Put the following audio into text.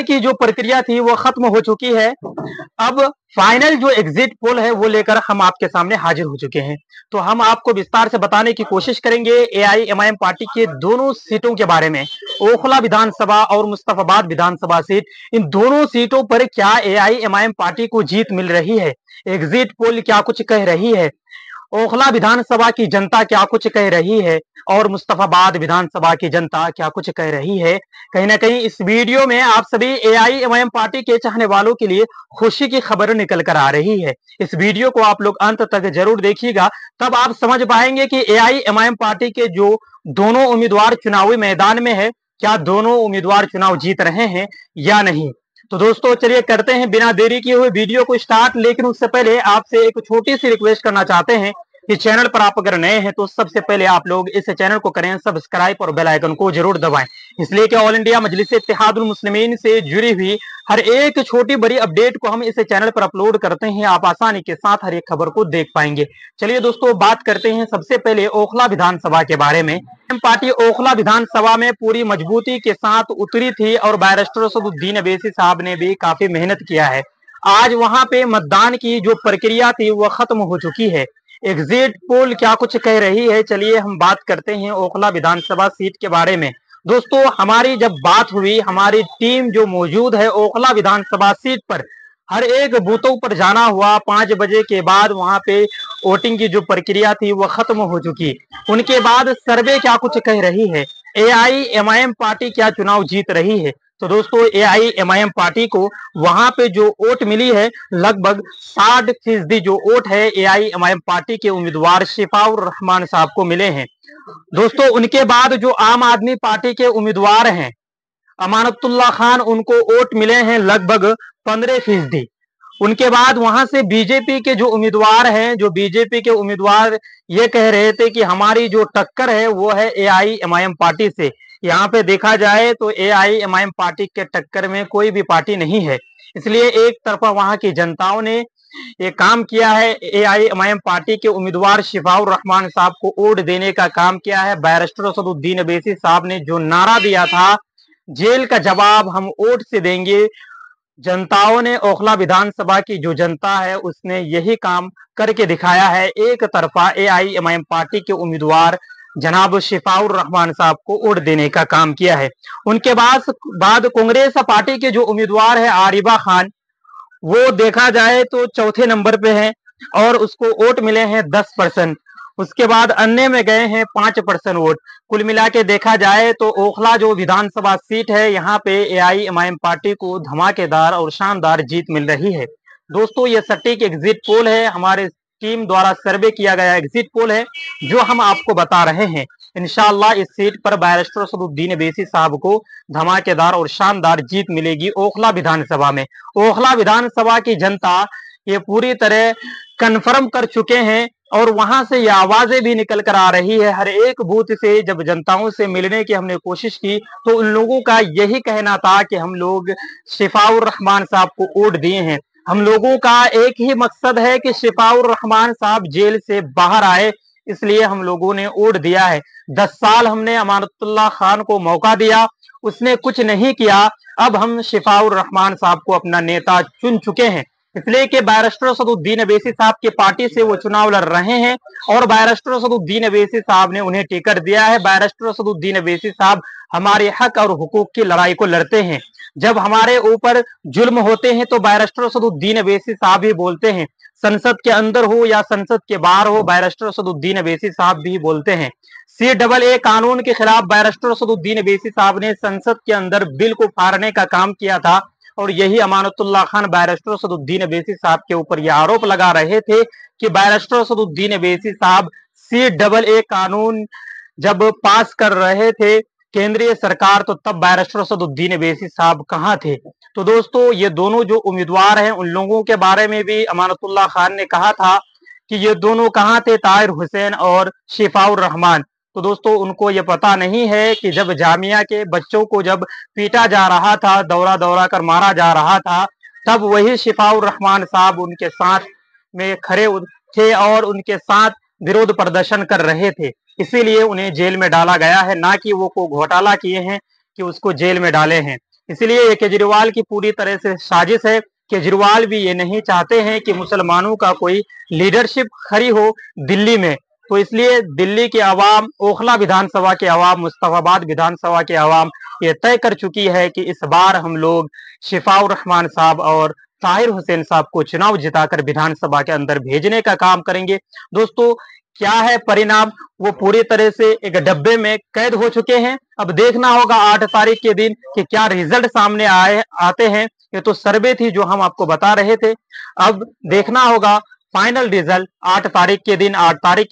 की जो प्रक्रिया थी वो खत्म हो चुकी है। अब फाइनल जो एग्जिट पोल है वो लेकर हम आपके सामने हाजिर हो चुके हैं। तो हम आपको विस्तार से बताने की कोशिश करेंगे एआईएमआईएम पार्टी के दोनों सीटों के बारे में। ओखला विधानसभा और मुस्तफाबाद विधानसभा सीट, इन दोनों सीटों पर क्या एआईएमआईएम पार्टी को जीत मिल रही है, एग्जिट पोल क्या कुछ कह रही है, ओखला विधानसभा की जनता क्या कुछ कह रही है और मुस्तफाबाद विधानसभा की जनता क्या कुछ कह रही है। कहीं ना कहीं इस वीडियो में आप सभी एआईएमआईएम पार्टी के चाहने वालों के लिए खुशी की खबर निकल कर आ रही है। इस वीडियो को आप लोग अंत तक जरूर देखिएगा, तब आप समझ पाएंगे कि एआईएमआईएम पार्टी के जो दोनों उम्मीदवार चुनावी मैदान में है, क्या दोनों उम्मीदवार चुनाव जीत रहे हैं या नहीं। तो दोस्तों चलिए करते हैं बिना देरी किए हुए वीडियो को स्टार्ट। लेकिन उससे पहले आपसे एक छोटी सी रिक्वेस्ट करना चाहते हैं कि चैनल पर आप अगर नए हैं तो सबसे पहले आप लोग इस चैनल को करें सब्सक्राइब और बेल आइकन को जरूर दबाएं, इसलिए कि ऑल इंडिया मजलिस इत्तेहादुल मुस्लिमीन से जुड़ी हुई हर एक छोटी बड़ी अपडेट को हम इस चैनल पर अपलोड करते हैं, आप आसानी के साथ हर एक खबर को देख पाएंगे। चलिए दोस्तों बात करते हैं सबसे पहले ओखला विधानसभा के बारे में। पार्टी ओखला विधानसभा में पूरी मजबूती के साथ उतरी थी और बैरिस्टर असदुद्दीन अवैसी साहब ने भी काफी मेहनत किया है। आज वहां पे मतदान की जो प्रक्रिया थी वह खत्म हो चुकी है। एग्जिट पोल क्या कुछ कह रही है, चलिए हम बात करते हैं ओखला विधानसभा सीट के बारे में। दोस्तों हमारी जब बात हुई, हमारी टीम जो मौजूद है ओखला विधानसभा सीट पर हर एक बूथों पर जाना हुआ। 5 बजे के बाद वहां पे वोटिंग की जो प्रक्रिया थी वह खत्म हो चुकी। उनके बाद सर्वे क्या कुछ कह रही है, एआईएमआईएम पार्टी क्या चुनाव जीत रही है। तो दोस्तों एआईएमआईएम पार्टी को वहां पे जो वोट मिली है लगभग 60% जो वोट है एआईएमआईएम पार्टी के उम्मीदवार शिफाउर रहमान साहब को मिले हैं। दोस्तों उनके बाद जो आम आदमी पार्टी के उम्मीदवार हैं अमानतुल्लाह खान, उनको वोट मिले हैं लगभग 15%। उनके बाद वहां से बीजेपी के जो उम्मीदवार हैं, जो बीजेपी के उम्मीदवार ये कह रहे थे कि हमारी जो टक्कर है वो है एआईएमआईएम पार्टी से। यहाँ पे देखा जाए तो एआईएमआईएम पार्टी के टक्कर में कोई भी पार्टी नहीं है, इसलिए एक तरफा वहां की जनताओं ने ये काम किया है, एआईएमआईएम पार्टी के उम्मीदवार शिफाउर रहमान साहब को वोट देने का काम किया है। बैरिस्टर असदुद्दीन अवैसी साहब ने जो नारा दिया था जेल का जवाब हम वोट से देंगे, जनताओं ने ओखला विधानसभा की जो जनता है उसने यही काम करके दिखाया है। एक तरफा एआईएमआईएम पार्टी के उम्मीदवार जनाब शिफाउर रहमान साहब को वोट देने का काम किया है। उनके बाद कांग्रेस पार्टी के जो उम्मीदवार है आरिबा खान, वो देखा जाए तो चौथे नंबर पे है और उसको वोट मिले हैं 10%। उसके बाद अन्य में गए हैं 5% वोट। कुल मिला के देखा जाए तो ओखला जो विधानसभा सीट है यहाँ पे एआईएमआईएम पार्टी को धमाकेदार और शानदार जीत मिल रही है। दोस्तों ये सटीक एग्जिट पोल है, हमारे टीम द्वारा सर्वे किया गया एग्जिट पोल है जो हम आपको बता रहे हैं। इंशाअल्लाह इस सीट पर बैरिस्टर असदुद्दीन अवैसी साहब को धमाकेदार और शानदार जीत मिलेगी ओखला विधानसभा में। ओखला विधानसभा की जनता ये पूरी तरह कन्फर्म कर चुके हैं और वहां से ये आवाजें भी निकल कर आ रही है। हर एक बूथ से जब जनताओं से मिलने की हमने कोशिश की तो उन लोगों का यही कहना था कि हम लोग शिफाउर रहमान साहब को वोट दिए हैं, हम लोगों का एक ही मकसद है कि शिफाउर रहमान साहब जेल से बाहर आए, इसलिए हम लोगों ने वोट दिया है। 10 साल हमने अमानतुल्लाह खान को मौका दिया, उसने कुछ नहीं किया, अब हम शिफाउर रहमान साहब को अपना नेता चुन चुके हैं, इसलिए कि बैरिस्टर असदुद्दीन अवैसी साहब की पार्टी से वो चुनाव लड़ रहे हैं और बैरिस्टर असदुद्दीन अवैसी साहब ने उन्हें टिकट दिया है। बैरिस्टर असदुद्दीन अवैसी साहब हमारे हक और हुकूक की लड़ाई को लड़ते हैं। जब हमारे ऊपर जुल्म होते हैं तो बैरिस्टर असदुद्दीन अवैसी साहब ही बोलते हैं, संसद के अंदर हो या संसद के बाहर हो बैरिस्टर असदुद्दीन अवैसी साहब भी बोलते हैं। CAA कानून के खिलाफ बैरिस्टर असदुद्दीन अवैसी साहब ने संसद के अंदर बिल को फाड़ने का काम किया था और यही अमानतुल्लाह खान बैरिस्टर असदुद्दीन अवैसी साहब के ऊपर यह आरोप लगा रहे थे कि बैरिस्टर असदुद्दीन अवैसी साहब CAA कानून जब पास कर रहे थे केंद्रीय सरकार, तो तब बैरिस्टर असदुद्दीन अवैसी साहब कहाँ थे। तो दोस्तों ये दोनों जो उम्मीदवार हैं उन लोगों के बारे में भी अमानतुल्लाह खान ने कहा था कि ये दोनों कहाँ थे, ताहिर हुसैन और शिफाउर रहमान। तो दोस्तों उनको ये पता नहीं है कि जब जामिया के बच्चों को जब पीटा जा रहा था, दौरा दौरा कर मारा जा रहा था, तब वही शिफाउर रहमान साहब उनके साथ में खड़े थे और उनके साथ विरोध प्रदर्शन कर रहे थे, इसीलिए उन्हें जेल में डाला गया है, ना कि वो को घोटाला किए हैं कि उसको जेल में डाले हैं। इसलिए ये केजरीवाल की पूरी तरह से साजिश है। केजरीवाल भी ये नहीं चाहते हैं कि मुसलमानों का कोई लीडरशिप खड़ी हो दिल्ली में। तो इसलिए दिल्ली के अवाम, ओखला विधानसभा के अवाम, मुस्तफाबाद विधानसभा के अवाम ये तय कर चुकी है कि इस बार हम लोग शिफाउर रहमान साहब और ताहिर हुसैन साहब को चुनाव जिताकर विधानसभा के अंदर भेजने का काम करेंगे। दोस्तों, क्या है परिणाम, वो पूरी तरह से एक डब्बे में कैद हो चुके हैं। अब देखना होगा 8 तारीख के दिन कि क्या रिजल्ट सामने आते हैं। ये तो सर्वे थी जो हम आपको बता रहे थे। अब देखना होगा फाइनल रिजल्ट 8 तारीख के दिन। 8 तारीख